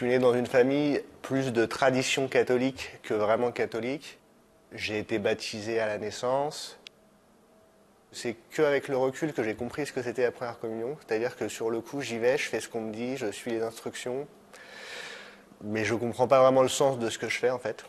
suis né dans une famille plus de tradition catholique que vraiment catholique. J'ai été baptisé à la naissance. C'est qu'avec le recul que j'ai compris ce que c'était la première communion. C'est-à-dire que sur le coup, j'y vais, je fais ce qu'on me dit, je suis les instructions. Mais je ne comprends pas vraiment le sens de ce que je fais en fait.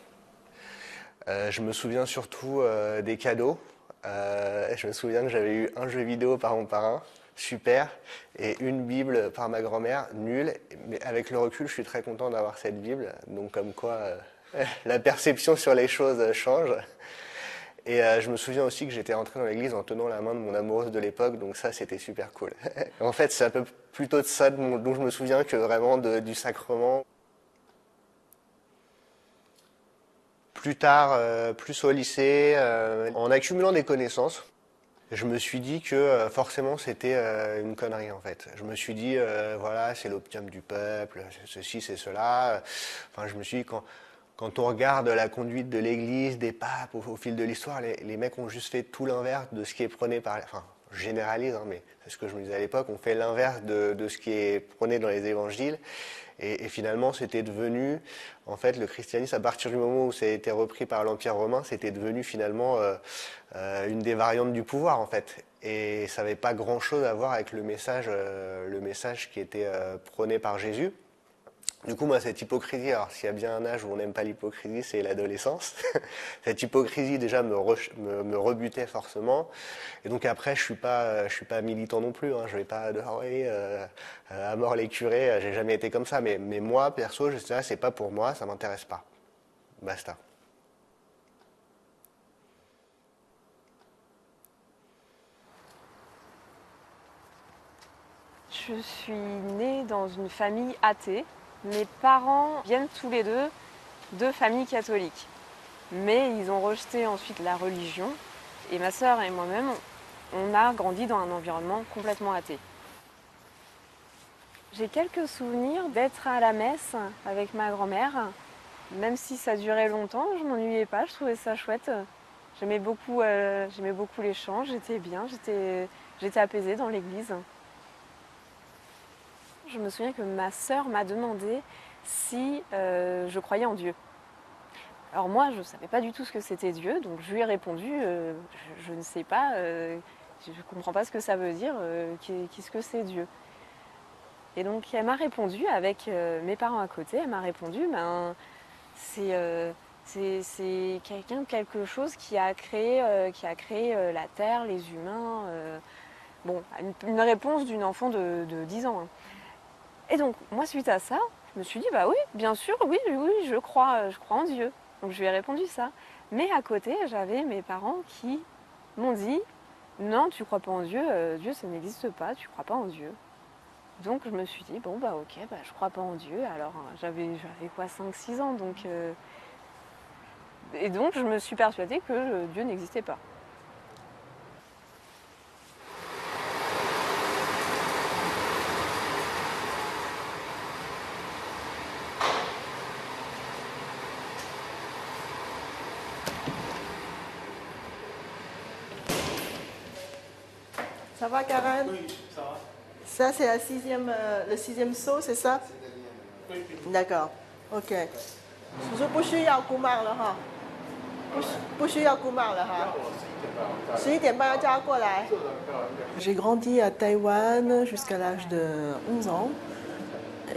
Je me souviens surtout des cadeaux. Je me souviens que j'avais eu un jeu vidéo par mon parrain, super, et une Bible par ma grand-mère, nulle. Mais avec le recul, je suis très content d'avoir cette Bible. Donc comme quoi, la perception sur les choses change. Et je me souviens aussi que j'étais rentré dans l'église en tenant la main de mon amoureuse de l'époque, donc ça c'était super cool. En fait, c'est un peu plutôt de ça dont je me souviens que vraiment du sacrement. Plus tard, plus au lycée, en accumulant des connaissanses, je me suis dit que forcément c'était une connerie en fait. Je me suis dit, voilà, c'est l'opium du peuple, c'est ceci, c'est cela. Enfin, je me suis dit, quand on regarde la conduite de l'Église, des papes au fil de l'histoire, les mecs ont juste fait tout l'inverse de ce qui est prôné par... Enfin, je généralise, hein, mais c'est ce que je me disais à l'époque, on fait l'inverse de ce qui est prôné dans les évangiles. Et finalement, c'était devenu, en fait, le christianisme, à partir du moment où ça a été repris par l'Empire romain, c'était devenu finalement une des variantes du pouvoir, en fait. Et ça n'avait pas grand-chose à voir avec le message qui était prôné par Jésus. Du coup, moi, cette hypocrisie, alors s'il y a bien un âge où on n'aime pas l'hypocrisie, c'est l'adolescence. Cette hypocrisie, déjà, me rebutait forcément. Et donc après, je suis pas militant non plus. Hein. Je vais pas dire, oui, à mort les curés, j'ai jamais été comme ça. Mais moi, perso, je sais, c'est pas pour moi, ça m'intéresse pas. Basta. Je suis née dans une famille athée. Mes parents viennent tous les deux de familles catholiques. Mais ils ont rejeté ensuite la religion. Et ma sœur et moi-même, on a grandi dans un environnement complètement athée. J'ai quelques souvenirs d'être à la messe avec ma grand-mère. Même si ça durait longtemps, je m'ennuyais pas, je trouvais ça chouette. J'aimais beaucoup les chants, j'étais bien, j'étais apaisée dans l'église. Je me souviens que ma sœur m'a demandé si je croyais en Dieu. Alors moi, je ne savais pas du tout ce que c'était Dieu, donc je lui ai répondu, je ne sais pas, je ne comprends pas ce que ça veut dire, qu'est-ce que c'est Dieu. Et donc elle m'a répondu, avec mes parents à côté, elle m'a répondu, c'est quelque chose qui a créé la Terre, les humains. Bon, une réponse d'une enfant de 10 ans. Hein. Et donc, moi, suite à ça, je me suis dit, bah oui, bien sûr, oui, je crois en Dieu. Donc, je lui ai répondu ça. Mais à côté, j'avais mes parents qui m'ont dit, non, tu crois pas en Dieu, Dieu, ça n'existe pas, tu crois pas en Dieu. Donc, je me suis dit, bon, bah ok, bah, je crois pas en Dieu. Alors, j'avais quoi, 5-6 ans, donc... Et donc, je me suis persuadée que Dieu n'existait pas. Ça va, Karen? Oui, ça va. Ça, c'est le sixième saut, c'est ça? Oui. D'accord. OK. 不需要姑妈了哈，不需要姑妈了哈。11点半要叫她过来。J'ai grandi à Taïwan jusqu'à l'âge de 11 ans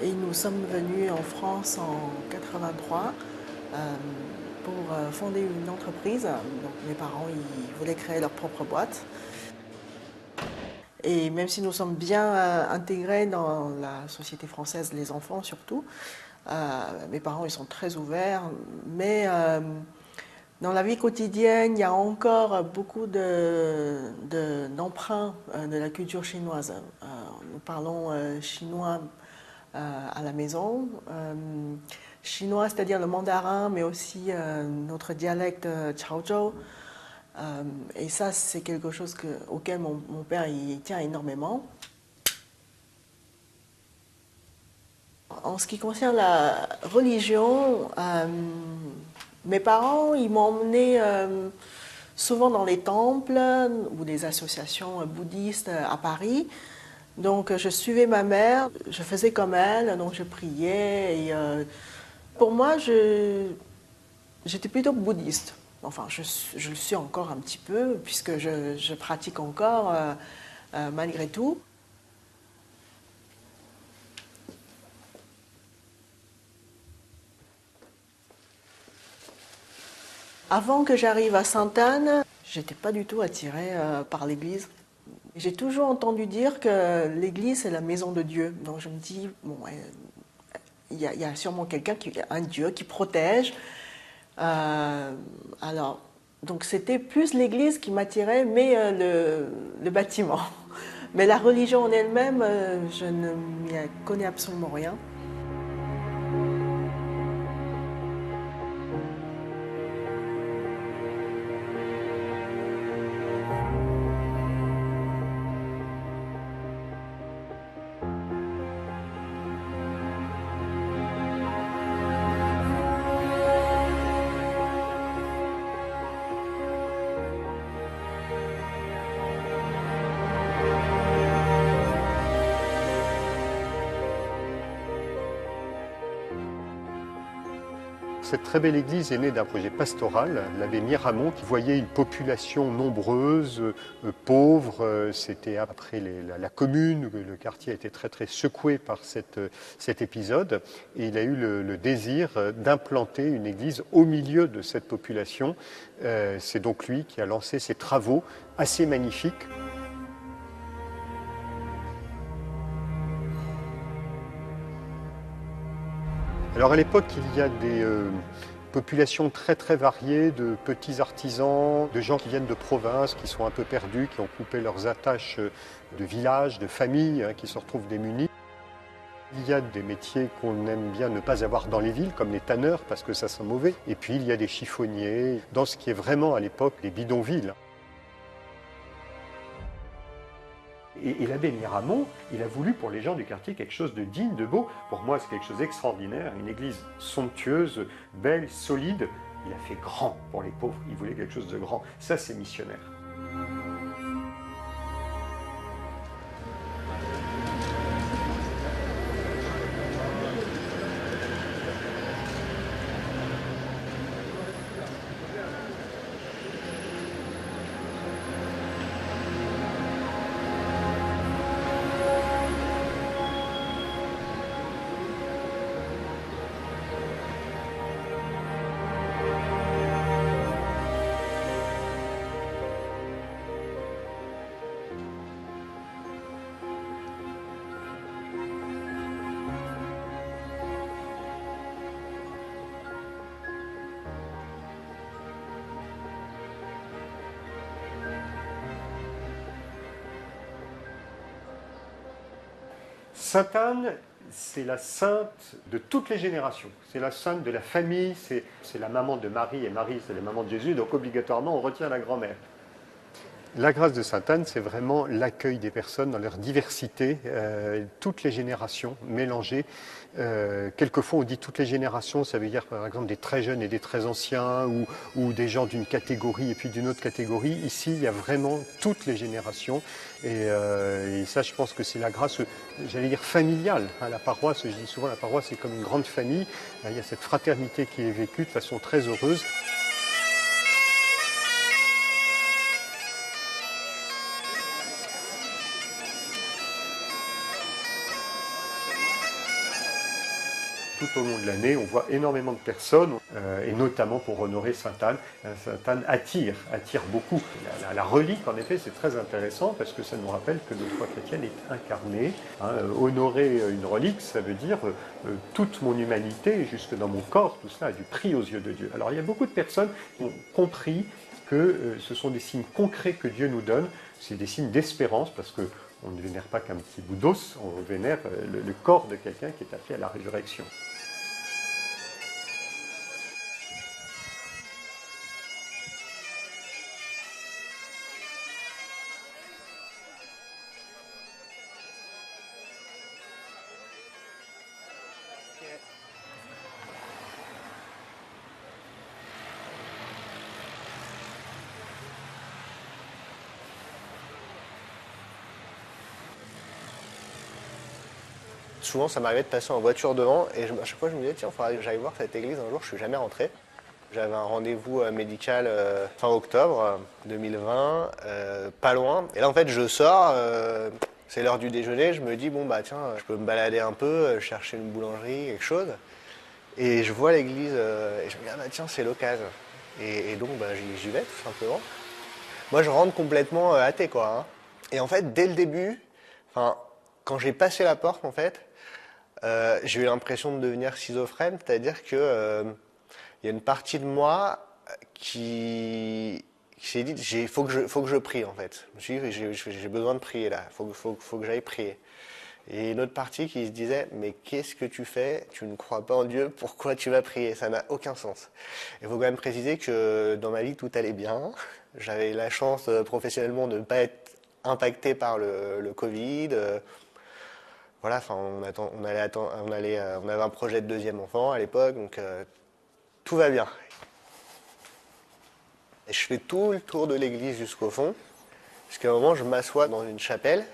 et nous sommes venus en France en 83 pour fonder une entreprise. Donc mes parents ils voulaient créer leur propre boîte. Et même si nous sommes bien intégrés dans la société française, les enfants surtout, mes parents ils sont très ouverts, mais dans la vie quotidienne, il y a encore beaucoup d'emprunts de la culture chinoise. Nous parlons chinois à la maison, chinois c'est-à-dire le mandarin, mais aussi notre dialecte Chaozhou. Et ça, c'est quelque chose auquel mon père il tient énormément. En ce qui concerne la religion, mes parents ils m'ont emmené souvent dans les temples ou des associations bouddhistes à Paris. Donc je suivais ma mère, je faisais comme elle, donc je priais. Et, pour moi, j'étais plutôt bouddhiste. Enfin, je le suis encore un petit peu, puisque je pratique encore malgré tout. Avant que j'arrive à Sainte-Anne, j'étais pas du tout attirée par l'église. J'ai toujours entendu dire que l'église c'est la maison de Dieu. Donc je me dis, bon, il y a sûrement un Dieu qui protège. Euh, alors, donc c'était plus l'église qui m'attirait, mais le bâtiment. Mais la religion en elle-même, je ne m'y connais absolument rien. Cette très belle église est née d'un projet pastoral, l'abbé Miramont, qui voyait une population nombreuse, pauvre. C'était après la commune, le quartier a été très très secoué par cet épisode. Et il a eu le désir d'implanter une église au milieu de cette population. C'est donc lui qui a lancé ces travaux assez magnifiques. Alors à l'époque, il y a des populations très très variées de petits artisans, de gens qui viennent de province, qui sont un peu perdus, qui ont coupé leurs attaches de village, de famille, hein, qui se retrouvent démunis. Il y a des métiers qu'on aime bien ne pas avoir dans les villes, comme les tanneurs, parce que ça sent mauvais. Et puis il y a des chiffonniers, dans ce qui est vraiment à l'époque les bidonvilles. Et l'abbé Miramont, il a voulu pour les gens du quartier quelque chose de digne, de beau. Pour moi, c'est quelque chose d'extraordinaire, une église somptueuse, belle, solide. Il a fait grand pour les pauvres, il voulait quelque chose de grand. Ça, c'est missionnaire. Sainte-Anne, c'est la sainte de toutes les générations. C'est la sainte de la famille, c'est la maman de Marie, et Marie, c'est la maman de Jésus, donc obligatoirement, on retient la grand-mère. La grâce de Sainte-Anne, c'est vraiment l'accueil des personnes dans leur diversité, toutes les générations mélangées. Quelquefois, on dit toutes les générations, ça veut dire par exemple des très jeunes et des très anciens, ou des gens d'une catégorie et puis d'une autre catégorie. Ici, il y a vraiment toutes les générations. Et ça, je pense que c'est la grâce, j'allais dire familiale. À la paroisse, je dis souvent, la paroisse est comme une grande famille. Il y a cette fraternité qui est vécue de façon très heureuse. Tout au long de l'année, on voit énormément de personnes, et notamment pour honorer Sainte-Anne. Sainte-Anne attire beaucoup. La relique, en effet, c'est très intéressant parce que ça nous rappelle que notre foi chrétienne est incarnée. Honorer une relique, ça veut dire toute mon humanité, jusque dans mon corps, tout cela a du prix aux yeux de Dieu. Alors il y a beaucoup de personnes qui ont compris que ce sont des signes concrets que Dieu nous donne. C'est des signes d'espérance parce que on ne vénère pas qu'un petit bout d'os, on vénère le corps de quelqu'un qui est appelé à la résurrection. Souvent, ça m'arrivait de passer en voiture devant et à chaque fois, je me disais, tiens, il faudrait que j'aille voir cette église un jour. Je suis jamais rentré. J'avais un rendez-vous médical fin octobre 2020, pas loin. Et là, en fait, je sors, c'est l'heure du déjeuner. Je me dis, bon, bah tiens, je peux me balader un peu, chercher une boulangerie, quelque chose. Et je vois l'église et je me dis, ah bah tiens, c'est l'occasion. Et donc, bah, j'y vais, tout simplement. Moi, je rentre complètement athée, quoi. Hein. Et en fait, dès le début, enfin, quand j'ai passé la porte, en fait, j'ai eu l'impression de devenir schizophrène, c'est-à-dire que il y a une partie de moi qui s'est dit, faut que je prie, en fait. Je me suis dit, j'ai besoin de prier là, faut que j'aille prier. Et une autre partie qui se disait, mais qu'est-ce que tu fais? Tu ne crois pas en Dieu, pourquoi tu vas prier? Ça n'a aucun sens. Il faut quand même préciser que dans ma vie, tout allait bien. J'avais la chance professionnellement de ne pas être impacté par le Covid. Voilà, enfin, on avait un projet de deuxième enfant à l'époque, donc tout va bien. Et je fais tout le tour de l'église jusqu'au fond, jusqu'à un moment, je m'assois dans une chapelle,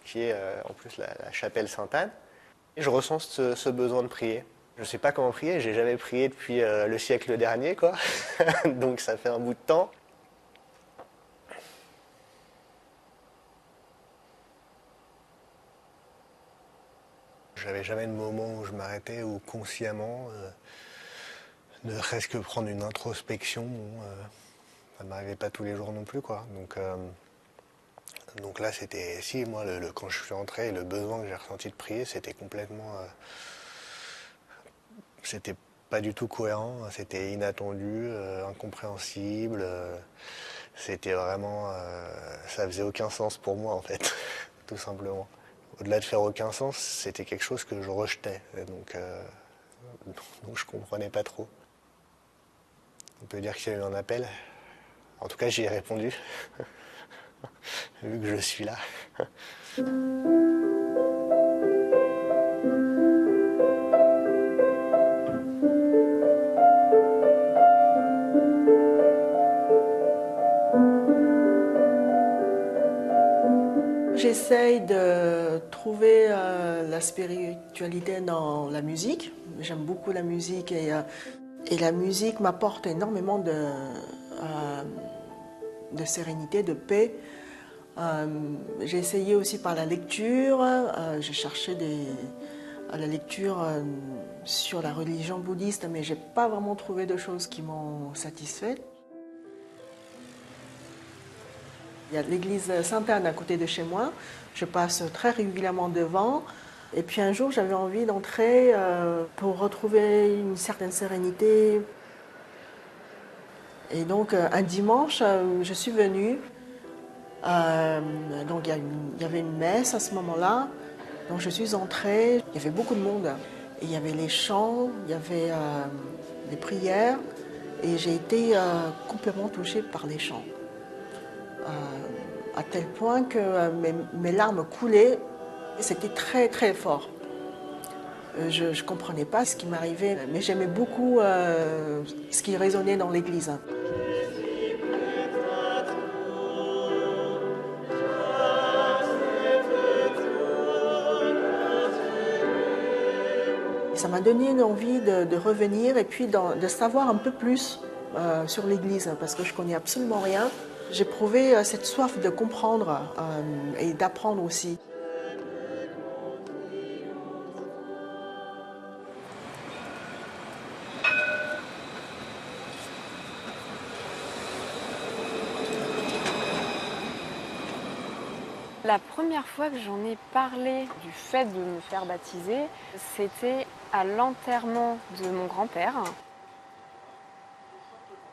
qui est en plus la chapelle Sainte-Anne, et je ressens ce besoin de prier. Je ne sais pas comment prier, j'ai jamais prié depuis le siècle dernier, quoi. Donc ça fait un bout de temps. J'avais jamais de moment où je m'arrêtais, ou consciemment, ne serait-ce que prendre une introspection. Ça m'arrivait pas tous les jours non plus, quoi. Donc là, c'était, si, moi, quand je suis rentré, le besoin que j'ai ressenti de prier, c'était complètement, c'était pas du tout cohérent, c'était inattendu, incompréhensible, c'était vraiment, ça faisait aucun sens pour moi, en fait, tout simplement. Au-delà de faire aucun sens, c'était quelque chose que je rejetais, donc je comprenais pas trop. On peut dire qu'il y a eu un appel. En tout cas, j'y ai répondu, vu que je suis là. J'essaye de trouver la spiritualité dans la musique. J'aime beaucoup la musique et la musique m'apporte énormément de sérénité, de paix. J'ai essayé aussi par la lecture. J'ai cherché la lecture sur la religion bouddhiste, mais j'ai pas vraiment trouvé de choses qui m'ont satisfaite. Il y a l'église Sainte-Anne à côté de chez moi. Je passe très régulièrement devant. Et puis un jour, j'avais envie d'entrer pour retrouver une certaine sérénité. Et donc un dimanche, je suis venue. Donc il y avait une messe à ce moment-là. Donc je suis entrée. Il y avait beaucoup de monde. Et il y avait les chants, il y avait les prières. Et j'ai été complètement touchée par les chants. À tel point que mes larmes coulaient. C'était très très fort. Je ne comprenais pas ce qui m'arrivait, mais j'aimais beaucoup ce qui résonnait dans l'église. Ça m'a donné une envie de revenir et puis de savoir un peu plus sur l'église, parce que je ne connais absolument rien. J'éprouvais cette soif de comprendre et d'apprendre aussi. La première fois que j'en ai parlé du fait de me faire baptiser, c'était à l'enterrement de mon grand-père.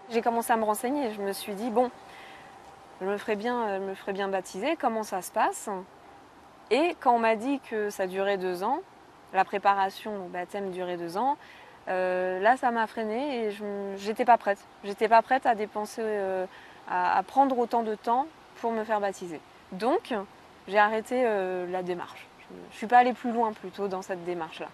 J'ai commencé à me renseigner, je me suis dit, bon, je me ferais bien baptiser, comment ça se passe? Et quand on m'a dit que ça durait 2 ans, la préparation au baptême durait 2 ans, là ça m'a freinée et j'étais pas prête. J'étais pas prête à dépenser, à prendre autant de temps pour me faire baptiser. Donc, j'ai arrêté la démarche. Je ne suis pas allée plus loin plutôt dans cette démarche-là.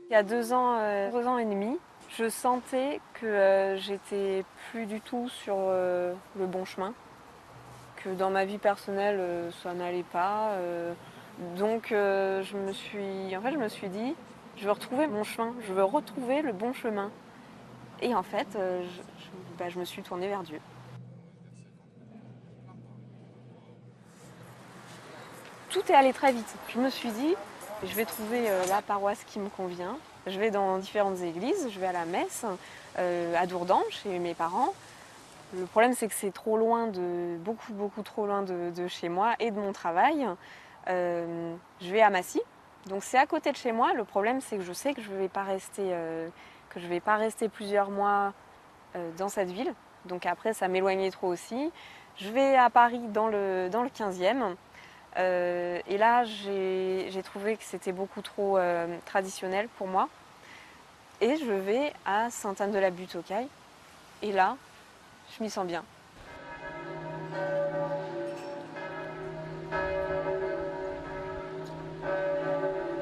Il y a 2 ans, 2 ans et demi, je sentais que j'étais plus du tout sur le bon chemin, que dans ma vie personnelle, ça n'allait pas. Donc je me suis dit, je veux retrouver mon chemin, je veux retrouver le bon chemin. Et en fait, je me suis tournée vers Dieu. Tout est allé très vite. Je me suis dit, je vais trouver la paroisse qui me convient. Je vais dans différentes églises, je vais à la messe, à Dourdan, chez mes parents. Le problème, c'est que c'est trop loin, beaucoup trop loin de chez moi et de mon travail. Je vais à Massy, donc c'est à côté de chez moi. Le problème, c'est que je sais que je ne vais pas rester plusieurs mois dans cette ville. Donc après, ça m'éloignait trop aussi. Je vais à Paris dans le 15e. Et là, j'ai trouvé que c'était beaucoup trop traditionnel pour moi. Et je vais à Sainte-Anne-de-la-Butte-aux-Cailles. Et là, je m'y sens bien.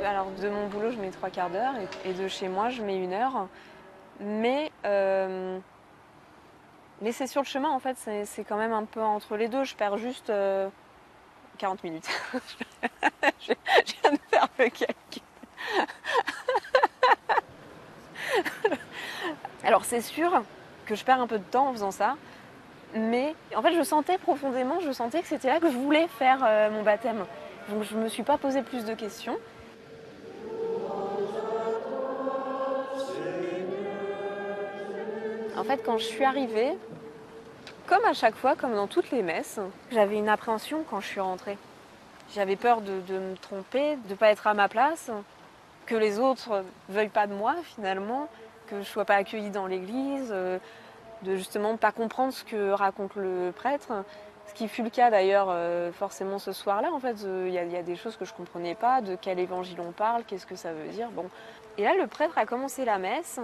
Alors, de mon boulot, je mets 3/4 d'heure. Et de chez moi, je mets 1 heure. Mais c'est sur le chemin, en fait, c'est quand même un peu entre les deux. Je perds juste 40 minutes. Je viens de faire le calcul. Alors c'est sûr que je perds un peu de temps en faisant ça, mais en fait je sentais profondément, que c'était là que je voulais faire mon baptême. Donc je ne me suis pas posé plus de questions. En fait, quand je suis arrivée, comme à chaque fois, comme dans toutes les messes, j'avais une appréhension quand je suis rentrée. J'avais peur de me tromper, de ne pas être à ma place, que les autres ne veuillent pas de moi finalement, que je ne sois pas accueillie dans l'église, de justement ne pas comprendre ce que raconte le prêtre. Ce qui fut le cas d'ailleurs forcément ce soir-là. En fait, il y a des choses que je ne comprenais pas, de quel évangile on parle, qu'est-ce que ça veut dire. Bon. Et là, le prêtre a commencé la messe.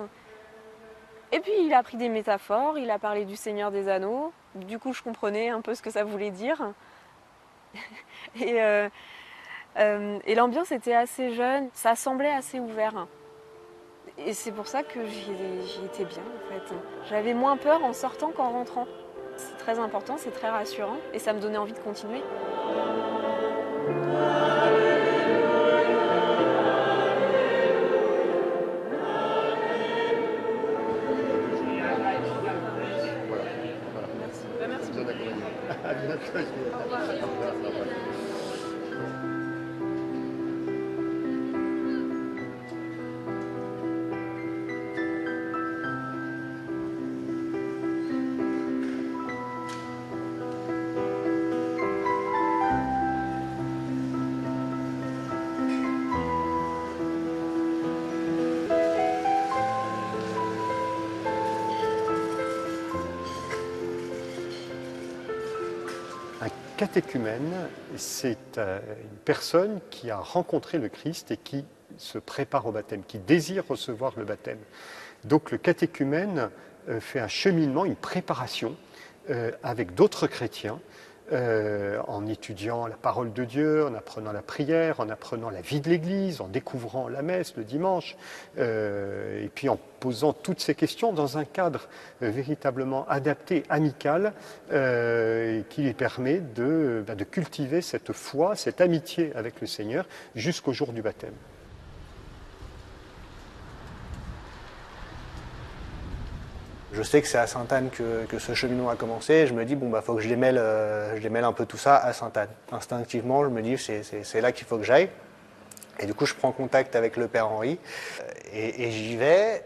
Et puis il a pris des métaphores, il a parlé du Seigneur des Anneaux. Du coup, je comprenais un peu ce que ça voulait dire. Et l'ambiance était assez jeune, ça semblait assez ouvert. Et c'est pour ça que j'y étais bien en fait. J'avais moins peur en sortant qu'en rentrant. C'est très important, c'est très rassurant et ça me donnait envie de continuer. Catéchumène, c'est une personne qui a rencontré le Christ et qui se prépare au baptême, qui désire recevoir le baptême. Donc le catéchumène fait un cheminement, une préparation avec d'autres chrétiens, en étudiant la parole de Dieu, en apprenant la prière, en apprenant la vie de l'Église, en découvrant la messe le dimanche, et puis en posant toutes ces questions dans un cadre véritablement adapté, amical, qui lui permet de cultiver cette foi, cette amitié avec le Seigneur jusqu'au jour du baptême. Je sais que c'est à Sainte-Anne que ce cheminement a commencé. Je me dis, bon, faut que je démêle un peu tout ça à Sainte-Anne. Instinctivement, je me dis, c'est là qu'il faut que j'aille. Et du coup, je prends contact avec le Père Henri et j'y vais.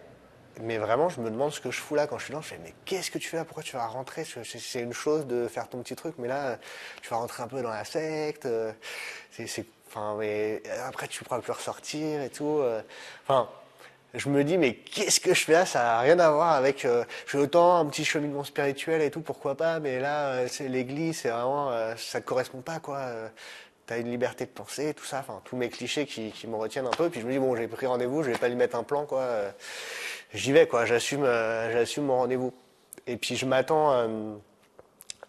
Mais vraiment, je me demande ce que je fous là quand je suis là. Je fais, mais qu'est-ce que tu fais là? Pourquoi tu vas rentrer? C'est une chose de faire ton petit truc, mais là, tu vas rentrer un peu dans la secte. Mais après, tu ne pourras plus ressortir et tout. Je me dis, mais qu'est-ce que je fais là? Ça n'a rien à voir avec... je fais autant un petit cheminement spirituel et tout, pourquoi pas, mais là, c'est l'église, c'est vraiment... ça ne correspond pas, quoi. T'as une liberté de penser, tout ça, enfin, tous mes clichés qui me retiennent un peu. Puis je me dis, bon, j'ai pris rendez-vous, je vais pas lui mettre un plan, quoi. J'y vais, quoi, j'assume mon rendez-vous. Et puis je m'attends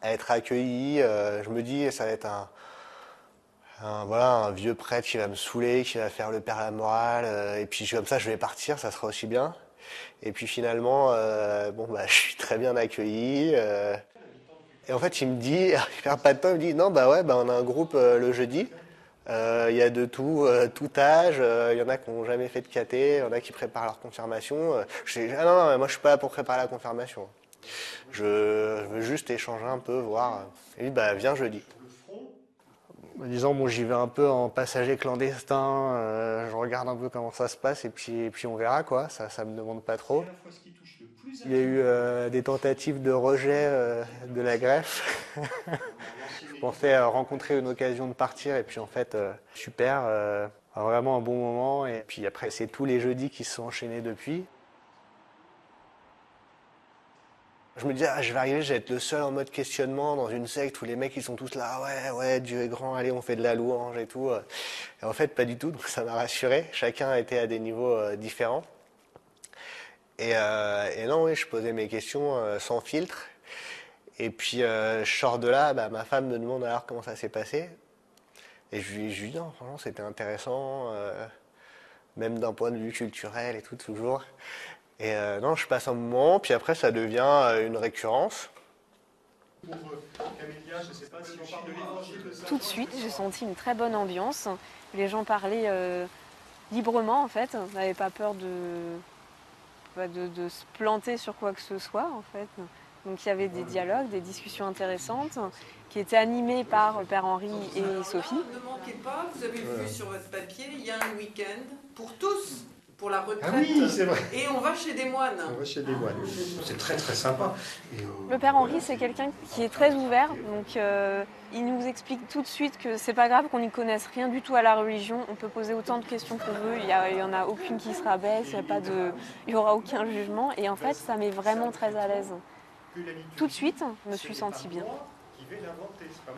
à être accueilli. Je me dis, ça va être un vieux prêtre qui va me saouler, qui va faire le père à la morale, et puis comme ça je vais partir, ça sera aussi bien. Et puis finalement, je suis très bien accueilli. Et en fait il me dit, il perd pas de temps, il me dit non on a un groupe le jeudi, Il y a de tout, tout âge. Il y en a qui n'ont jamais fait de caté, il y en a qui préparent leur confirmation. Ah non, non, moi je suis pas là pour préparer la confirmation. Je veux juste échanger un peu, voir. Et lui, bah viens jeudi. Disons, bon, j'y vais un peu en passager clandestin, je regarde un peu comment ça se passe et puis on verra quoi, ça me demande pas trop. Il y a eu des tentatives de rejet de la greffe. Je pensais rencontrer une occasion de partir et puis en fait, super, vraiment un bon moment. Et puis après, c'est tous les jeudis qui se sont enchaînés depuis. Je me dis, ah, je vais arriver, je vais être le seul en mode questionnement dans une secte où les mecs ils sont tous là, ouais, Dieu est grand, allez, on fait de la louange et tout. Et en fait, pas du tout, donc ça m'a rassuré. Chacun était à des niveaux différents. Et non, oui, je posais mes questions sans filtre. Et puis, je sors de là, bah, ma femme me demande alors comment ça s'est passé. Et je lui dis, non, franchement, c'était intéressant, même d'un point de vue culturel et tout, toujours. Et non, je passe un moment, puis après ça devient une récurrence. Tout de suite, j'ai senti une très bonne ambiance. Les gens parlaient librement en fait, n'avaient pas peur de se planter sur quoi que ce soit en fait. Donc il y avait des dialogues, des discussions intéressantes qui étaient animées par Père Henri et Sophie. Ne manquez pas, vous avez vu sur votre papier, il y a un week-end pour tous. Pour la retraite. Ah oui, c'est vrai. Et on va chez des moines. On va chez des moines. C'est très très sympa. Le Père Henri, c'est quelqu'un qui est très ouvert, donc il nous explique tout de suite que c'est pas grave qu'on n'y connaisse rien du tout à la religion. On peut poser autant de questions qu'on veut. Il y en a aucune qui se rabaisse. Il y aura aucun jugement. Et en fait, ça m'est vraiment très à l'aise. Tout de suite, je me suis sentie bien.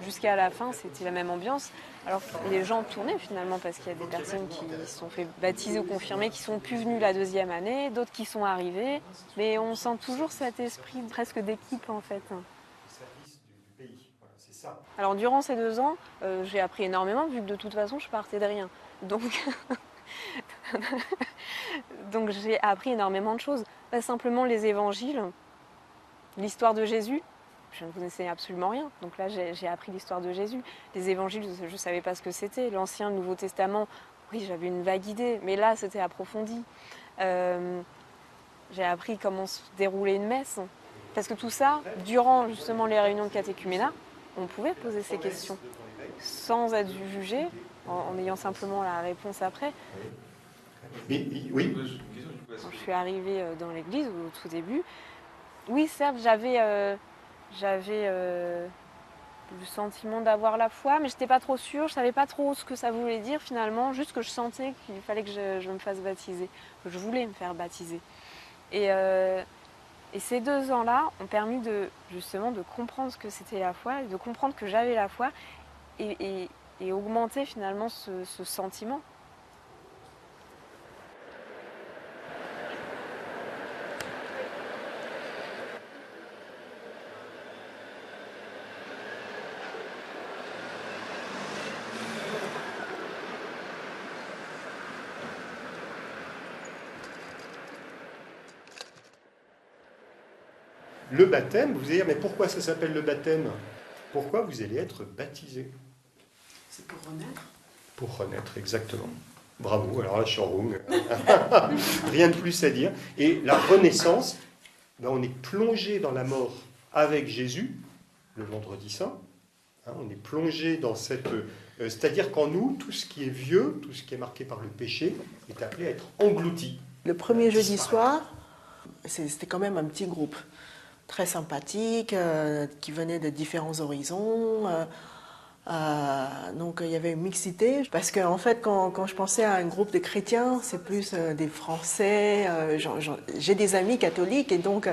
Jusqu'à la fin, c'était la même ambiance. Alors les gens tournaient finalement parce qu'il y a des personnes qui se sont fait baptiser ou confirmer, qui sont plus venues la deuxième année, d'autres qui sont arrivés. Mais on sent toujours cet esprit presque d'équipe en fait. Alors durant ces 2 ans, j'ai appris énormément vu que de toute façon je partais de rien. Donc j'ai appris énormément de choses. Pas simplement les évangiles, l'histoire de Jésus. Je ne connaissais absolument rien. Donc là, j'ai appris l'histoire de Jésus. Les évangiles, je ne savais pas ce que c'était. L'Ancien, le Nouveau Testament, oui, j'avais une vague idée. Mais là, c'était approfondi. J'ai appris comment se déroulait une messe. Parce que tout ça, durant justement les réunions de catéchuménat, on pouvait poser ces questions sans être jugé, en ayant simplement la réponse après. Oui. Quand je suis arrivée dans l'église, au tout début, oui, certes, j'avais le sentiment d'avoir la foi, mais je n'étais pas trop sûre, je ne savais pas trop ce que ça voulait dire finalement, juste que je sentais qu'il fallait que je me fasse baptiser, que je voulais me faire baptiser. Et ces 2 ans-là ont permis justement de comprendre ce que c'était la foi, de comprendre que j'avais la foi et augmenter finalement ce sentiment. Le baptême, vous allez dire, mais pourquoi ça s'appelle le baptême? Pourquoi vous allez être baptisé? C'est pour renaître. Pour renaître, exactement. Bravo, alors là, je suis en roue. Rien de plus à dire. Et la renaissance, ben, on est plongé dans la mort avec Jésus, le vendredi saint. Hein, on est plongé dans cette... c'est-à-dire qu'en nous, tout ce qui est vieux, tout ce qui est marqué par le péché, est appelé à être englouti. Le premier jeudi soir, c'était quand même un petit groupe très sympathique, qui venait de différents horizons. Donc il y avait une mixité, parce qu'en fait quand je pensais à un groupe de chrétiens, c'est plus des Français, j'ai des amis catholiques et donc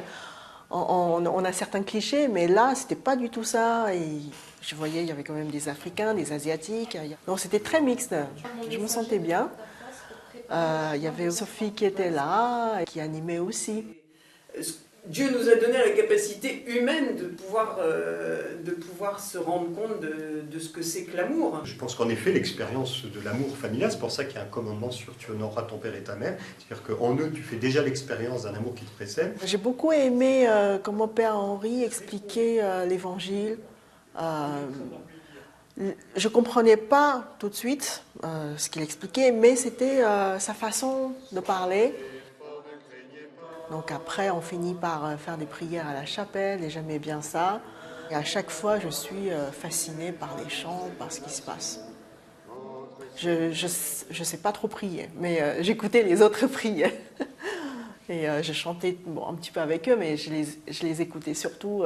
on a certains clichés, mais là c'était pas du tout ça. Et je voyais il y avait quand même des Africains, des Asiatiques, donc c'était très mixte, je me sentais bien. Il y avait Sophie qui était là, qui animait aussi. Dieu nous a donné la capacité humaine de pouvoir se rendre compte de ce que c'est que l'amour. Je pense qu'en effet, l'expérience de l'amour familial, c'est pour ça qu'il y a un commandement sur tu honoreras ton père et ta mère. C'est-à-dire qu'en eux, tu fais déjà l'expérience d'un amour qui te précède. J'ai beaucoup aimé comment Père Henri expliquait l'évangile. Je ne comprenais pas tout de suite ce qu'il expliquait, mais c'était sa façon de parler. Donc après, on finit par faire des prières à la chapelle et j'aimais bien ça. Et à chaque fois, je suis fascinée par les chants, par ce qui se passe. Je sais pas trop prier, mais j'écoutais les autres prier. Et je chantais un petit peu avec eux, mais je les écoutais surtout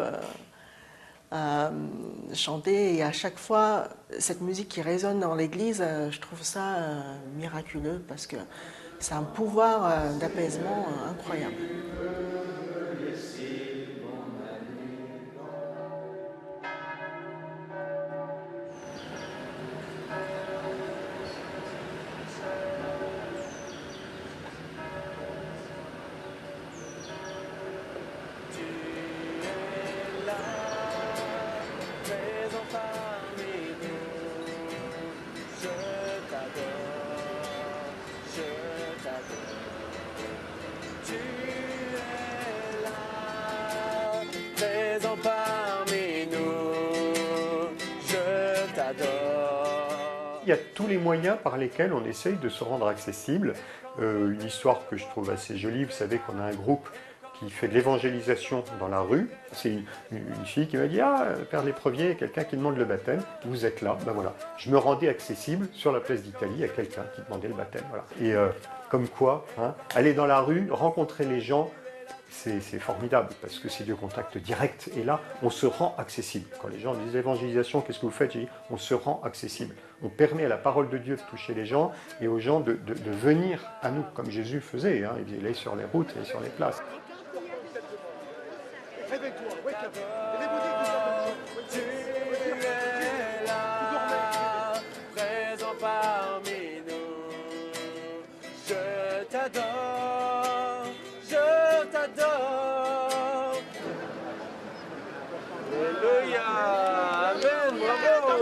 chanter. Et à chaque fois, cette musique qui résonne dans l'église, je trouve ça miraculeux parce que c'est un pouvoir d'apaisement incroyable. Il y a tous les moyens par lesquels on essaye de se rendre accessible. Une histoire que je trouve assez jolie, vous savez qu'on a un groupe qui fait de l'évangélisation dans la rue. C'est une fille qui m'a dit « Ah, Père Léprevier, il y a quelqu'un qui demande le baptême. Vous êtes là. » Ben voilà. Je me rendais accessible sur la place d'Italie à quelqu'un qui demandait le baptême. Voilà. Et comme quoi, hein, aller dans la rue, rencontrer les gens, c'est formidable parce que c'est du contact direct. Et là, on se rend accessible. Quand les gens disent évangélisation, qu'est-ce que vous faites? Je dis, on se rend accessible. On permet à la parole de Dieu de toucher les gens et aux gens de venir à nous, comme Jésus faisait. Hein. Il allait sur les routes et sur les places. Réveille-toi, wake up. Et les bouddhiques, tu es là, présent parmi nous. Je t'adore, je t'adore. Alléluia, amen, bravo.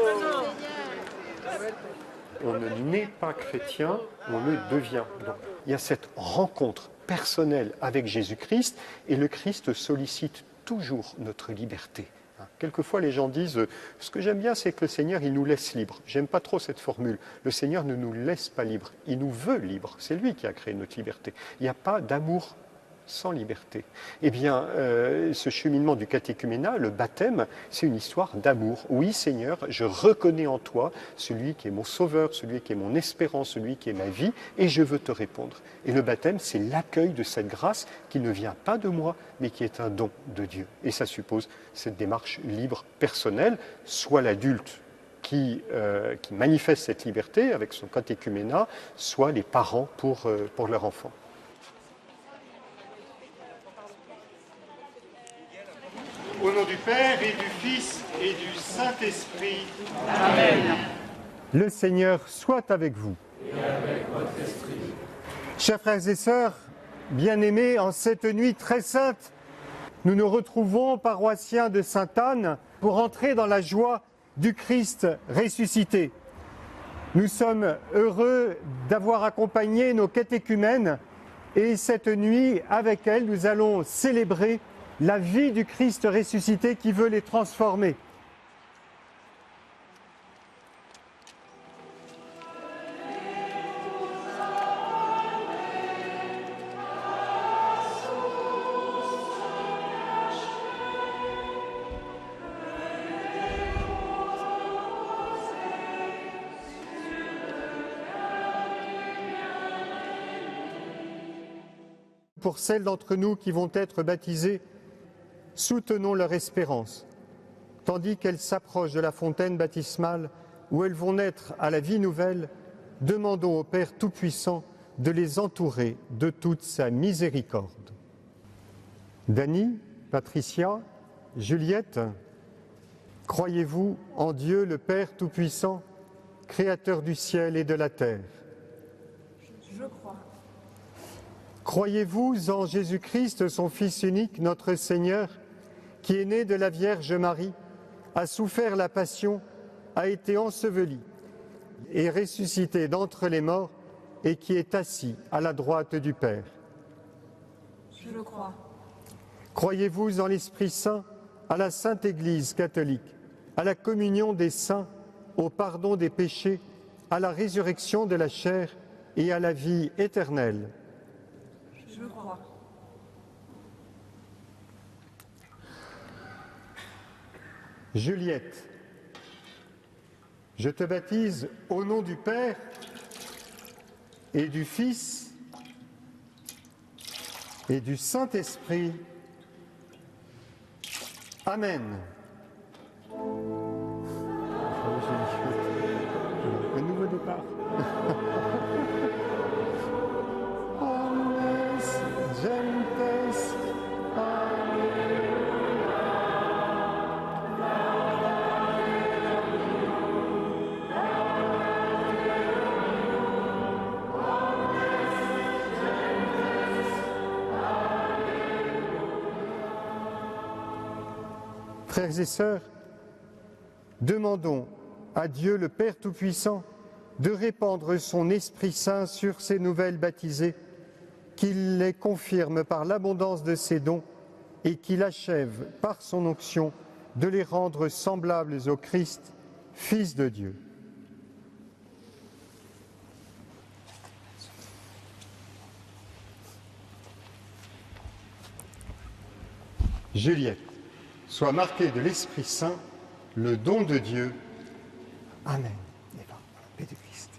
On ne naît pas chrétien, on le devient. Donc, il y a cette rencontre personnelle avec Jésus-Christ et le Christ sollicite toujours notre liberté. Quelquefois, les gens disent « Ce que j'aime bien, c'est que le Seigneur, il nous laisse libres. » J'aime pas trop cette formule. Le Seigneur ne nous laisse pas libres. Il nous veut libres. C'est lui qui a créé notre liberté. Il n'y a pas d'amour sans liberté. Eh bien, ce cheminement du catéchuménat, le baptême, c'est une histoire d'amour. Oui, Seigneur, je reconnais en toi celui qui est mon sauveur, celui qui est mon espérance, celui qui est ma vie, et je veux te répondre. Et le baptême, c'est l'accueil de cette grâce qui ne vient pas de moi, mais qui est un don de Dieu. Et ça suppose cette démarche libre personnelle, soit l'adulte qui manifeste cette liberté avec son catéchuménat, soit les parents pour leur enfant. Au nom du Père et du Fils et du Saint-Esprit. Amen. Le Seigneur soit avec vous. Et avec votre esprit. Chers frères et sœurs, bien-aimés, en cette nuit très sainte, nous nous retrouvons, paroissiens de Sainte-Anne, pour entrer dans la joie du Christ ressuscité. Nous sommes heureux d'avoir accompagné nos catéchumènes et cette nuit, avec elles, nous allons célébrer la vie du Christ ressuscité qui veut les transformer. Pour celles d'entre nous qui vont être baptisées, soutenons leur espérance, tandis qu'elles s'approchent de la fontaine baptismale où elles vont naître à la vie nouvelle. Demandons au Père Tout-Puissant de les entourer de toute sa miséricorde. Dany, Patricia, Juliette, croyez-vous en Dieu le Père Tout-Puissant, Créateur du ciel et de la terre? Je crois. Croyez-vous en Jésus-Christ, son Fils unique, notre Seigneur, qui est né de la Vierge Marie, a souffert la passion, a été enseveli et ressuscité d'entre les morts et qui est assis à la droite du Père? Je le crois. Croyez-vous en l'Esprit Saint, à la Sainte Église catholique, à la communion des saints, au pardon des péchés, à la résurrection de la chair et à la vie éternelle. Je crois. Juliette, je te baptise au nom du Père et du Fils et du Saint-Esprit. Amen. Un nouveau départ. Omnes gentes, Frères et sœurs, demandons à Dieu le Père Tout-Puissant de répandre son Esprit Saint sur ces nouvelles baptisées, qu'il les confirme par l'abondance de ses dons et qu'il achève par son onction de les rendre semblables au Christ, Fils de Dieu. Juliette, sois marquée de l'Esprit Saint, le don de Dieu. Amen. Et par la paix de Christ.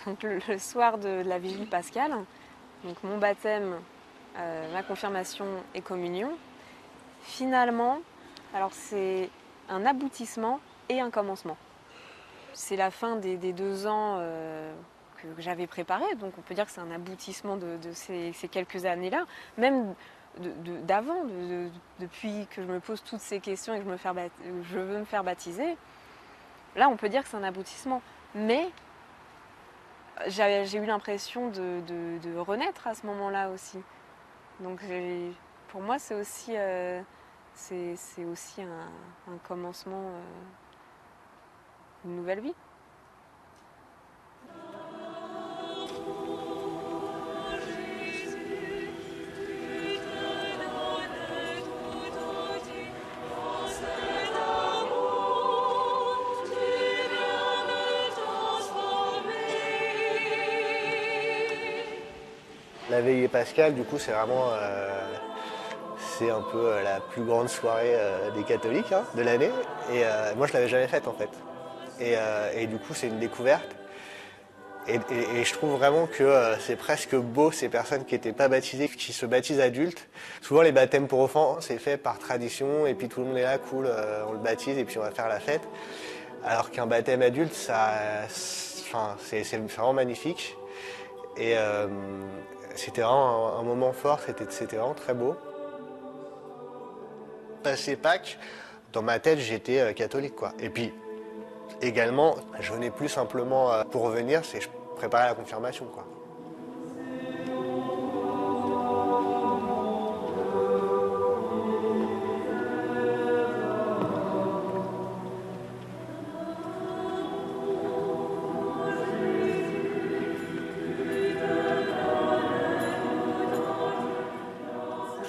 Donc, le soir de la vigile pascale, donc mon baptême, ma confirmation et communion, finalement, alors c'est un aboutissement et un commencement. C'est la fin des 2 ans que j'avais préparés, donc on peut dire que c'est un aboutissement de ces quelques années-là, même d'avant, depuis que je me pose toutes ces questions et que je veux me faire baptiser. Là, on peut dire que c'est un aboutissement, mais j'ai eu l'impression de renaître à ce moment-là aussi. Donc pour moi, c'est aussi un commencement, une nouvelle vie. La veillée pascale, du coup, c'est vraiment c'est un peu la plus grande soirée des catholiques hein, de l'année. Et moi, je l'avais jamais faite en fait. Et du coup, c'est une découverte. Et je trouve vraiment que c'est presque beau ces personnes qui n'étaient pas baptisées, qui se baptisent adultes. Souvent, les baptêmes pour enfants, c'est fait par tradition, et puis tout le monde est là, cool, on le baptise, et puis on va faire la fête. Alors qu'un baptême adulte, c'est vraiment magnifique. Et c'était vraiment un moment fort, c'était vraiment très beau. Passé Pâques, dans ma tête, j'étais catholique, quoi. Et puis, également, je venais plus simplement pour venir, c'est je préparais la confirmation, quoi.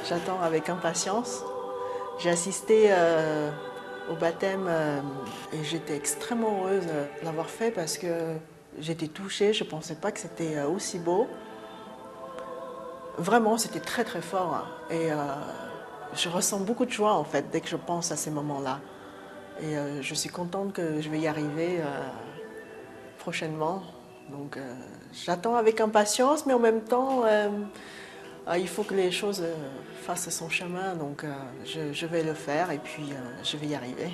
J'attends avec impatience. J'ai assisté au baptême et j'étais extrêmement heureuse de l'avoir fait parce que j'étais touchée, je ne pensais pas que c'était aussi beau. Vraiment, c'était très très fort et je ressens beaucoup de joie en fait dès que je pense à ces moments-là. Et je suis contente que je vais y arriver prochainement. Donc j'attends avec impatience, mais en même temps, il faut que les choses fassent son chemin. Donc je vais le faire et puis je vais y arriver.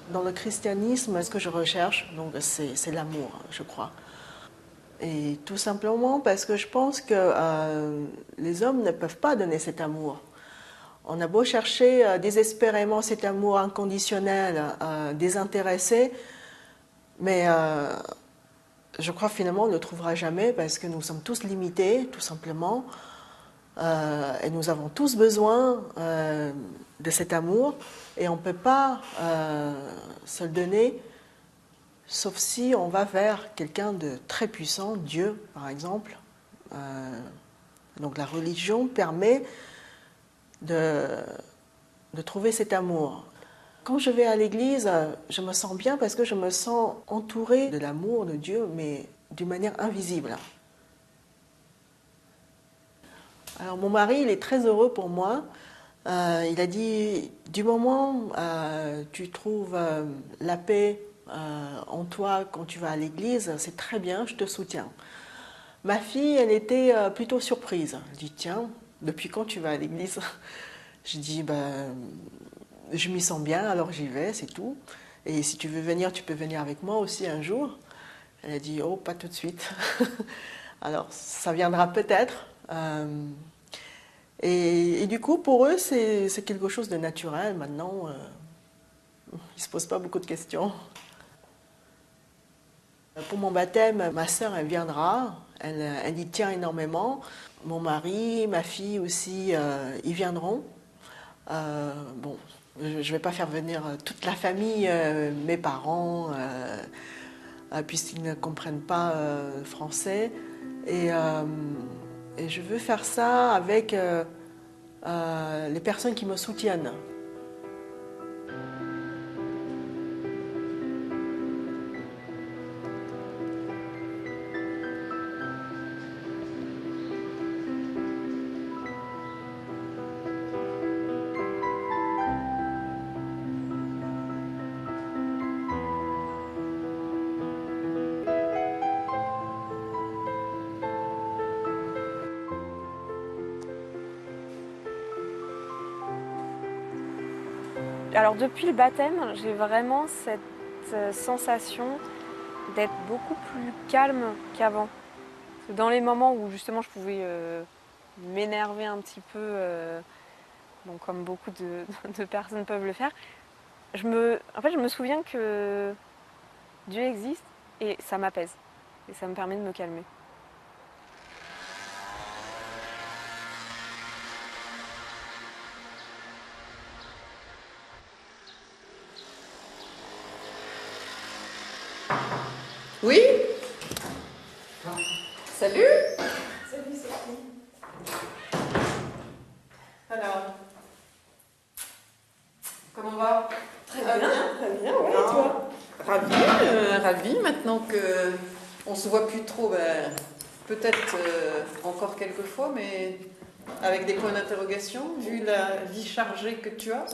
Dans le christianisme, ce que je recherche, donc c'est l'amour, je crois. Et tout simplement parce que je pense que les hommes ne peuvent pas donner cet amour. On a beau chercher désespérément cet amour inconditionnel, désintéressé, mais je crois finalement on ne le trouvera jamais parce que nous sommes tous limités, tout simplement. Et nous avons tous besoin de cet amour et on ne peut pas se le donner sauf si on va vers quelqu'un de très puissant, Dieu par exemple. Donc la religion permet de trouver cet amour. Quand je vais à l'église, je me sens bien parce que je me sens entourée de l'amour de Dieu, mais d'une manière invisible. Alors mon mari, il est très heureux pour moi. Il a dit, du moment où tu trouves la paix en toi quand tu vas à l'église, c'est très bien, je te soutiens. Ma fille, elle était plutôt surprise. Elle dit, tiens, depuis quand tu vas à l'église? Je dis, je m'y sens bien, alors j'y vais, c'est tout. Et si tu veux venir, tu peux venir avec moi aussi un jour. Elle a dit, oh, pas tout de suite. Alors, ça viendra peut-être. Et du coup, pour eux, c'est quelque chose de naturel. Maintenant, ils ne se posent pas beaucoup de questions. Pour mon baptême, ma sœur, elle viendra. Elle y tient énormément. Mon mari, ma fille aussi, ils viendront. Bon, je ne vais pas faire venir toute la famille, mes parents, puisqu'ils ne comprennent pas français. Et je veux faire ça avec les personnes qui me soutiennent. Alors depuis le baptême, j'ai vraiment cette sensation d'être beaucoup plus calme qu'avant. Dans les moments où justement je pouvais m'énerver un petit peu, bon, comme beaucoup de personnes peuvent le faire, je me souviens que Dieu existe et ça m'apaise. Et ça me permet de me calmer. Oui? Salut? Salut Sophie. Alors, comment va? Très bien, ouais, et Ah, toi? Ravie maintenant que on se voit plus trop, peut-être encore quelques fois, mais avec des points d'interrogation, vu la vie chargée que tu as.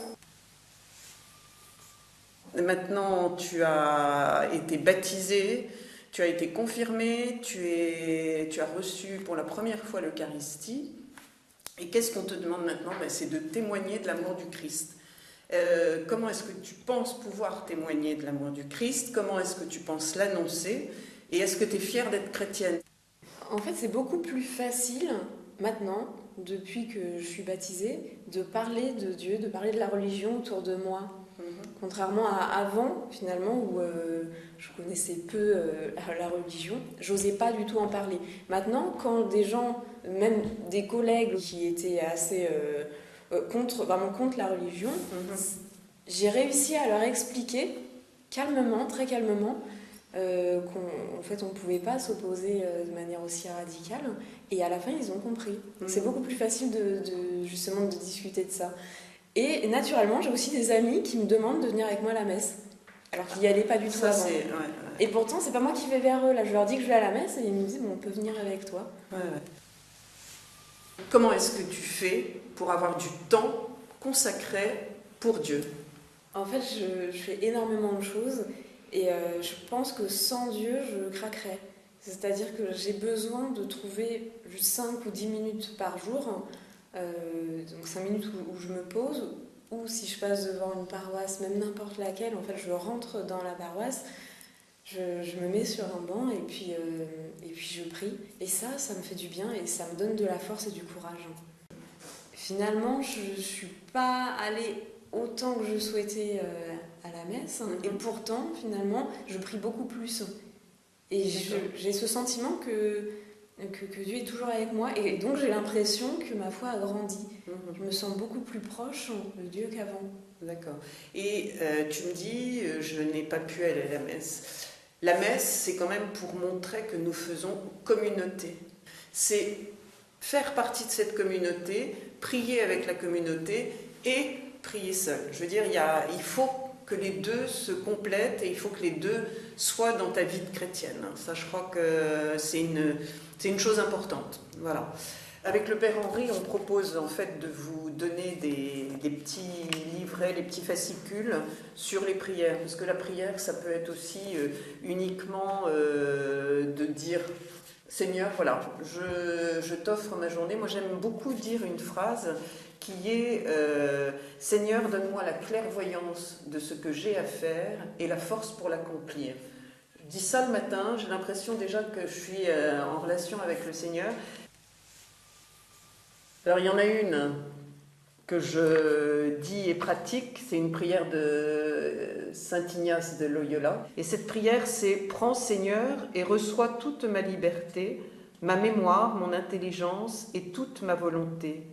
Maintenant, tu as été baptisé, tu as été confirmé, tu as reçu pour la première fois l'Eucharistie. Et qu'est-ce qu'on te demande maintenant? C'est de témoigner de l'amour du Christ. Comment est-ce que tu penses pouvoir témoigner de l'amour du Christ? Comment est-ce que tu penses l'annoncer? Et est-ce que tu es fière d'être chrétienne? En fait, c'est beaucoup plus facile maintenant, depuis que je suis baptisée, de parler de Dieu, de parler de la religion autour de moi. Contrairement à avant, finalement, où je connaissais peu la religion, j'osais pas du tout en parler. Maintenant, quand des gens, même des collègues qui étaient assez vraiment contre la religion, j'ai réussi à leur expliquer calmement, très calmement, qu'en fait on ne pouvait pas s'opposer de manière aussi radicale, et à la fin ils ont compris. Donc c'est beaucoup plus facile justement de discuter de ça. Et naturellement, j'ai aussi des amis qui me demandent de venir avec moi à la messe, alors qu'ils n'y allaient pas du tout avant. Ouais. Et pourtant, c'est pas moi qui vais vers eux. Là, je leur dis que je vais à la messe et ils me disent bon, on peut venir avec toi. Ouais. Comment est-ce que tu fais pour avoir du temps consacré pour Dieu? En fait, je fais énormément de choses et je pense que sans Dieu, je craquerais. C'est-à-dire que j'ai besoin de trouver juste 5 ou 10 minutes par jour. Donc 5 minutes où je me pose, ou si je passe devant une paroisse, même n'importe laquelle, en fait je rentre dans la paroisse, je me mets sur un banc et puis puis je prie. Et ça me fait du bien et ça me donne de la force et du courage. Finalement, je ne suis pas allée autant que je souhaitais à la messe. Et pourtant, finalement, je prie beaucoup plus. Et j'ai ce sentiment que Dieu est toujours avec moi. Et donc, j'ai l'impression que ma foi a grandi. Je me sens beaucoup plus proche de Dieu qu'avant. D'accord. Et tu me dis, je n'ai pas pu aller à la messe. La messe, c'est quand même pour montrer que nous faisons communauté. C'est faire partie de cette communauté, prier avec la communauté et prier seul. Je veux dire, il faut que les deux se complètent et il faut que les deux soient dans ta vie de chrétienne. Ça, je crois que c'est une chose importante. Voilà. Avec le Père Henri, on propose en fait de vous donner des petits livrets, des petits fascicules sur les prières. Parce que la prière, ça peut être aussi uniquement de dire « Seigneur, voilà, je t'offre ma journée ». Moi, j'aime beaucoup dire une phrase qui est « Seigneur, donne-moi la clairvoyance de ce que j'ai à faire et la force pour l'accomplir ». Je dis ça le matin, j'ai l'impression déjà que je suis en relation avec le Seigneur. Alors il y en a une que je dis et pratique, c'est une prière de Saint Ignace de Loyola. Et cette prière, c'est « Prends Seigneur et reçois toute ma liberté, ma mémoire, mon intelligence et toute ma volonté.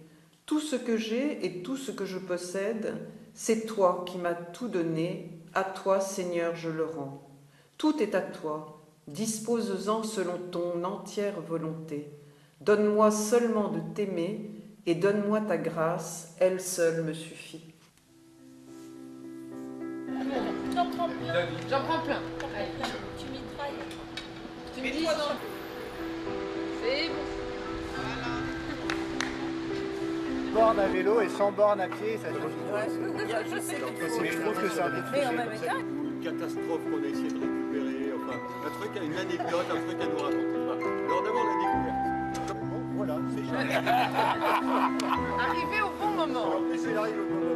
Tout ce que j'ai et tout ce que je possède, c'est toi qui m'as tout donné, à toi Seigneur je le rends. Tout est à toi, dispose-en selon ton entière volonté. Donne-moi seulement de t'aimer, et donne-moi ta grâce, elle seule me suffit. J'en prends plein. Allez, tu mitrailles. Tu me dis non. C'est bon. Borne à vélo et sans borne à pied, ça change. Je sais Mais je trouve que c'est un peu Mais en même temps. Une catastrophe qu'on a essayé de récupérer, enfin, un truc, une anecdote, un truc à nous raconter. Alors d'abord la découverte. Voilà, c'est génial. Arrivé au bon moment. En plus, il arrive au bon moment.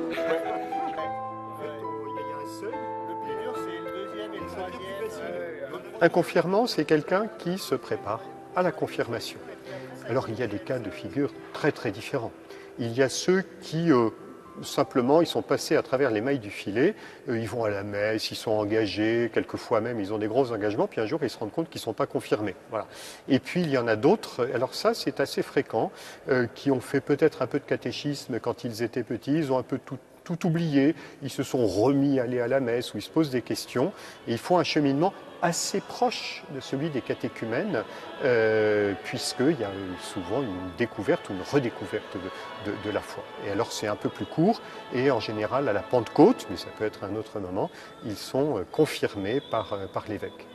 En fait, il y a un seuil. Le plus dur, c'est le deuxième et le troisième. Un confirmant, c'est quelqu'un qui se prépare à la confirmation. Alors il y a des cas de figure très très différents. Il y a ceux qui simplement ils sont passés à travers les mailles du filet, ils vont à la messe, ils sont engagés, quelquefois même ils ont des gros engagements, puis un jour ils se rendent compte qu'ils ne sont pas confirmés. Voilà. Et puis il y en a d'autres, alors ça c'est assez fréquent, qui ont fait peut-être un peu de catéchisme quand ils étaient petits, ils ont un peu tout oublié, ils se sont remis à aller à la messe ou ils se posent des questions et ils font un cheminement assez proche de celui des catéchumènes puisqu'il y a souvent une découverte ou une redécouverte de la foi. Et alors c'est un peu plus court et en général à la Pentecôte, mais ça peut être un autre moment, ils sont confirmés par l'évêque.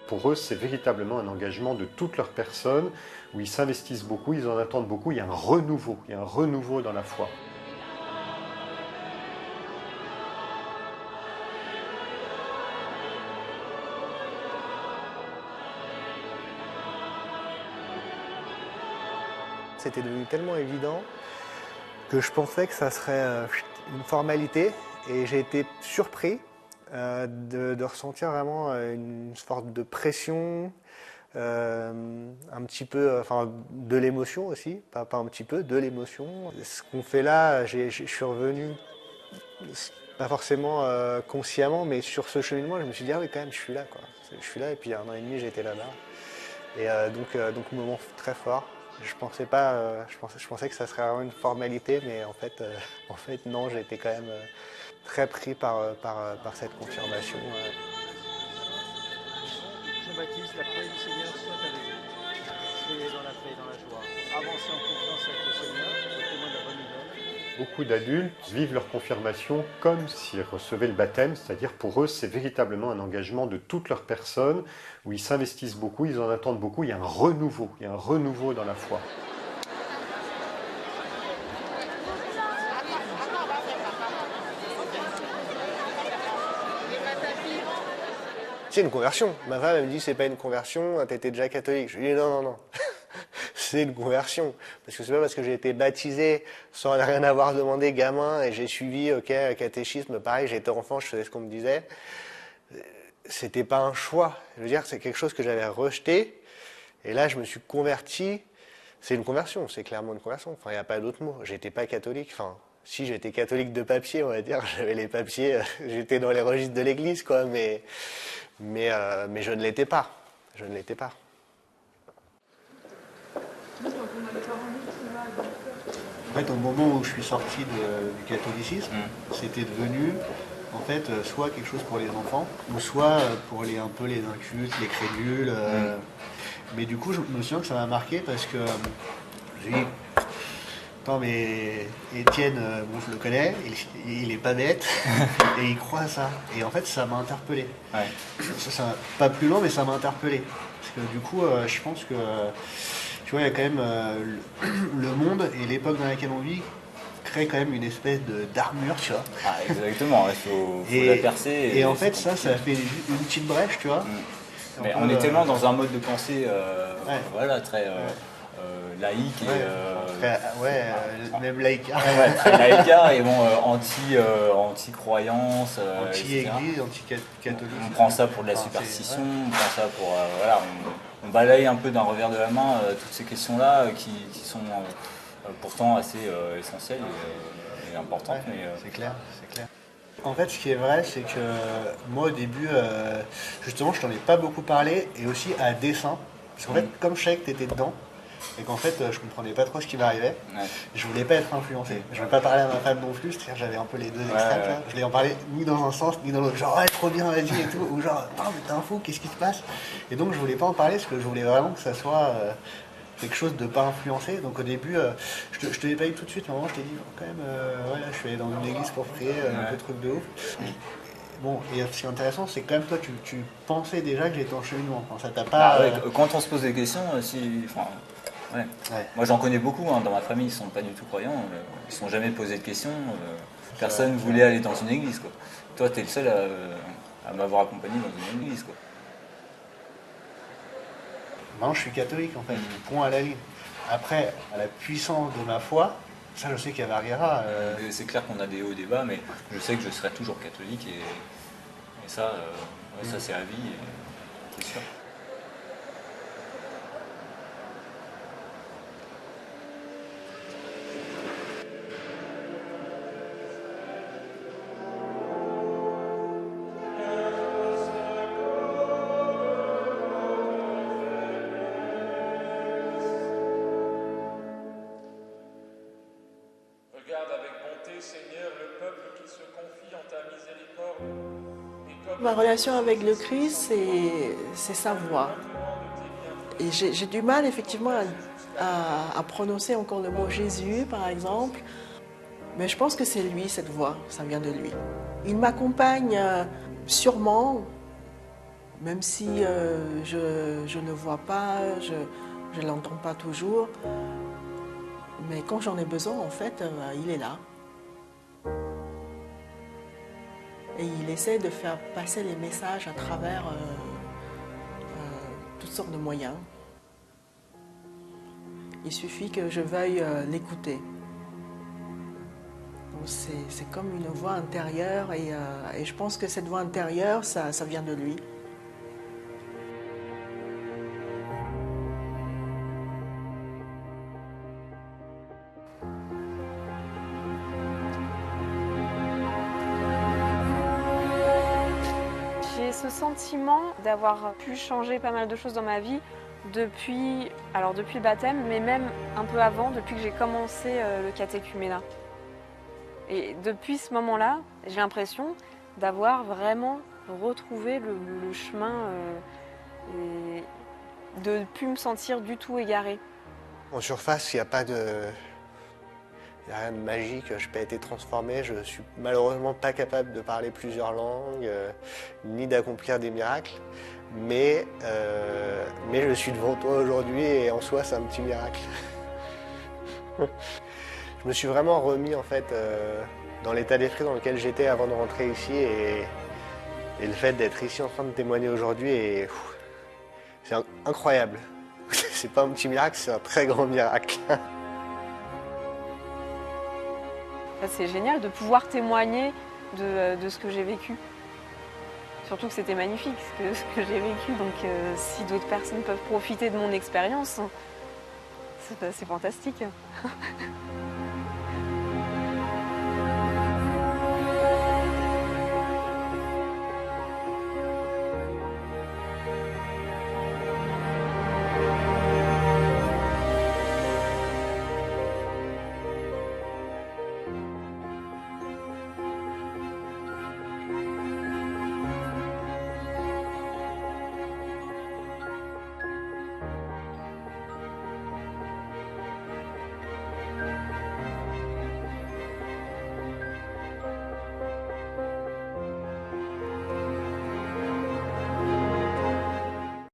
Pour eux, c'est véritablement un engagement de toute leur personne où ils s'investissent beaucoup, ils en attendent beaucoup, il y a un renouveau dans la foi. C'était devenu tellement évident que je pensais que ça serait une formalité et j'ai été surpris de ressentir vraiment une sorte de pression, un petit peu, enfin de l'émotion aussi, pas un petit peu, de l'émotion. Ce qu'on fait là, je suis revenu, pas forcément consciemment, mais sur ce cheminement, je me suis dit, ah oui quand même, je suis là, quoi. Je suis là et puis il y a 1 an et demi, j'étais là-bas. Et donc moment très fort. Je pensais pas, je pensais que ça serait vraiment une formalité, mais en fait non, j'ai été quand même très pris par cette confirmation. Jean-Baptiste, la paix du Seigneur soit avec vous. Soyez dans la paix et dans la joie. Avancez en confiance avec le Seigneur, au témoin de la bonne nouvelle. Beaucoup d'adultes vivent leur confirmation comme s'ils recevaient le baptême, c'est-à-dire pour eux c'est véritablement un engagement de toute leur personne, où ils s'investissent beaucoup, ils en attendent beaucoup, il y a un renouveau dans la foi. C'est une conversion. Ma femme elle me dit c'est pas une conversion, t'étais déjà catholique. Je lui dis non. C'est une conversion. Parce que c'est pas parce que j'ai été baptisé sans rien avoir demandé gamin et j'ai suivi catéchisme, pareil, j'étais enfant, je faisais ce qu'on me disait. c'était pas un choix. Je veux dire, c'est quelque chose que j'avais rejeté. Et là, je me suis converti. C'est une conversion, c'est clairement une conversion. Enfin, il n'y a pas d'autre mot. J'étais pas catholique. Enfin, si j'étais catholique de papier, on va dire, j'avais les papiers, j'étais dans les registres de l'église, quoi. Mais je ne l'étais pas. Je ne l'étais pas. En fait, au moment où je suis sorti du catholicisme, c'était devenu, en fait, soit quelque chose pour les enfants, ou soit pour un peu les incultes, les crédules. Mais du coup, je me souviens que ça m'a marqué parce que je me suis dit, attends, mais Étienne, bon, je le connais, il est pas bête, et il croit à ça. Et en fait, ça m'a interpellé. Ouais. Ça, pas plus loin, mais ça m'a interpellé. Parce que du coup, je pense que, tu vois, il y a quand même le monde et l'époque dans laquelle on vit crée quand même une espèce d'armure, tu vois. Ah, exactement, il faut la percer. Et en fait, ça fait une petite brèche, tu vois. Mais on est tellement dans un mode de pensée voilà, très laïque et même laïcard. Très laïcard et bon, anti-croyance, anti-église, anti-catholique. On prend ça pour de la superstition, on prend ça pour voilà, on balaye un peu d'un revers de la main toutes ces questions-là qui sont pourtant assez essentielles et importantes. C'est clair, c'est clair. En fait, ce qui est vrai, c'est que moi, au début, justement, je t'en ai pas beaucoup parlé, et aussi à dessein. Parce qu'en fait, comme je savais que tu étais dedans, et qu'en fait, je comprenais pas trop ce qui m'arrivait, je voulais pas être influencé. Je voulais pas parler à ma femme non plus, c'est-à-dire j'avais un peu les deux extrêmes. Je voulais en parler ni dans un sens, ni dans l'autre. Genre, ouais, trop bien, vas-y, et tout. Ou genre, putain, mais t'es un fou, qu'est-ce qui se passe? Et donc, je voulais pas en parler, parce que je voulais vraiment que ça soit quelque chose de pas influencé. Donc au début, je te l'ai pas dit tout de suite, mais à un moment je t'ai dit quand même, voilà, je suis allé dans une église pour prier, un peu truc de ouf. Bon, et ce qui est intéressant, c'est que quand même toi, tu pensais déjà que j'étais en cheminement. Enfin, ça t'a pas. Quand on se pose des questions, moi j'en connais beaucoup dans ma famille, ils sont pas du tout croyants, ils ne sont jamais posé de questions. Personne ne voulait aller dans une église, quoi. Toi, tu es le seul à m'avoir accompagné dans une église, quoi. Non, je suis catholique en fait, point à la ligne. Après, à la puissance de ma foi, ça je sais qu'elle variera. C'est clair qu'on a des hauts et des bas, mais je sais que je serai toujours catholique et ça, ça c'est à vie, c'est sûr. Ma relation avec le Christ, c'est sa voix. Et j'ai du mal effectivement à prononcer encore le mot Jésus, par exemple. Mais je pense que c'est lui, cette voix, ça vient de lui. Il m'accompagne sûrement, même si je ne le vois pas, je ne l'entends pas toujours. Mais quand j'en ai besoin, en fait, il est là. Et il essaie de faire passer les messages à travers toutes sortes de moyens. Il suffit que je veuille l'écouter. C'est comme une voix intérieure et je pense que cette voix intérieure, ça vient de lui. Ce sentiment d'avoir pu changer pas mal de choses dans ma vie depuis le baptême, mais même un peu avant, depuis que j'ai commencé le catéchuménat. Et depuis ce moment-là, j'ai l'impression d'avoir vraiment retrouvé le chemin et de ne plus me sentir du tout égarée. En surface, il n'y a pas de... Il n'y a rien de magique, je n'ai pas été transformé, je ne suis malheureusement pas capable de parler plusieurs langues, ni d'accomplir des miracles, mais je suis devant toi aujourd'hui et en soi c'est un petit miracle. Je me suis vraiment remis en fait dans l'état d'esprit dans lequel j'étais avant de rentrer ici et le fait d'être ici en train de témoigner aujourd'hui, c'est incroyable. C'est pas un petit miracle, c'est un très grand miracle. C'est génial de pouvoir témoigner de ce que j'ai vécu. Surtout que c'était magnifique ce que j'ai vécu, donc si d'autres personnes peuvent profiter de mon expérience, c'est fantastique.